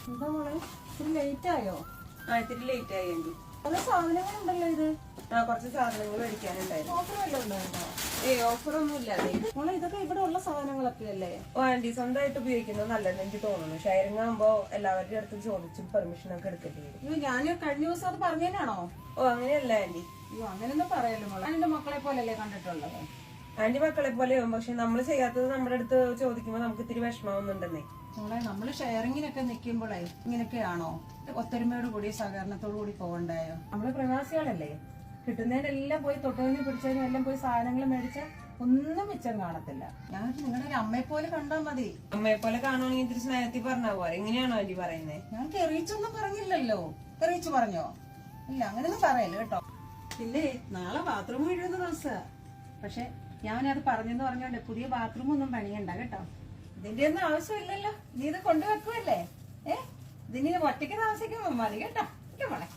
എന്താ മോളെ ഇത്തിരി ലേറ്റ് ആയോ? ഇത്തിരി ലേറ്റ് ആയി ആന്റി. പല സാധനങ്ങളുണ്ടല്ലോ ഇത്. കുറച്ച് സാധനങ്ങൾ മേടിക്കാനുണ്ടായിരുന്നു. ഓഫർ വല്ലതും ഉണ്ടായിരുന്നോ? ഓഫർ ഒന്നും ഇല്ലാതെ. മോളെ ഇതൊക്കെ ഇവിടെ ഉള്ള സാധനങ്ങളൊക്കെ അല്ലേ? ആന്റി സ്വന്തമായിട്ട് ഉപയോഗിക്കുന്നത് നല്ലതെന്ന് എനിക്ക് തോന്നുന്നു. ഷെയറിംഗ് ആകുമ്പോ എല്ലാവരുടെ അടുത്ത് ചോദിച്ചും പെർമിഷൻ ഒക്കെ എടുക്കേണ്ടി വരും. അയ്യോ ഞാൻ കഴിഞ്ഞ ദിവസം അത് പറഞ്ഞതിനാണോ? അങ്ങനെയല്ല ആന്റി. അയ്യോ അങ്ങനെയൊന്നും പറയല്ലോ മോളെ. ഞാൻ എന്റെ മക്കളെ പോലല്ലേ കണ്ടിട്ടുള്ളത്. ആന്റി മക്കളെ പോലെയാവും, പക്ഷെ നമ്മൾ ചെയ്യാത്തത് നമ്മുടെ അടുത്ത് ചോദിക്കുമ്പോ നമുക്ക് ഇത്തിരി വിഷമാവുന്നുണ്ടെന്നേ. മോളെ നമ്മള് ഷെയറിങ്ങിനൊക്കെ നിൽക്കുമ്പോഴേ ഇങ്ങനെയൊക്കെയാണോ? ഒത്തൊരുമയോട് കൂടി സഹകരണത്തോടു കൂടി പോകണ്ടായോ? നമ്മള് പ്രവാസികളല്ലേ, കിട്ടുന്നതിനെല്ലാം പോയി തൊട്ടതിനും പിടിച്ചതിനും എല്ലാം പോയി സാധനങ്ങൾ മേടിച്ച ഒന്നും മിച്ചം കാണത്തില്ല. ഞാൻ നിങ്ങളുടെ ഒരു അമ്മയെ പോലെ കണ്ടാ മതി. അമ്മയെ പോലെ കാണുവാണെങ്കിൽ ഇത്തിരി സ്നേഹത്തിൽ പറഞ്ഞാ പോരെ. എങ്ങനെയാണോ ആന്റി പറയുന്നേ? ഞാൻ എറിയിച്ചൊന്നും പറഞ്ഞില്ലല്ലോ. എറിയിച്ചു പറഞ്ഞോ? ഇല്ല അങ്ങനെയൊന്നും പറയല്ലോ കേട്ടോ. പിന്നെ നാളെ ബാത്റൂം വീഴുന്ന ദിവസാ. പക്ഷെ ഞാനത് പറഞ്ഞെന്ന് പറഞ്ഞോണ്ട് പുതിയ ബാത്റൂം ഒന്നും പണിയണ്ട കേട്ടോ. ഇതിന്റെ ഒന്നും ആവശ്യമില്ലല്ലോ. നീ ഇത് കൊണ്ടുവെക്കുവല്ലേ? ഇതിന് ഒറ്റയ്ക്ക് താമസിക്കുമ്പോ മതി കേട്ടോ. മോളെ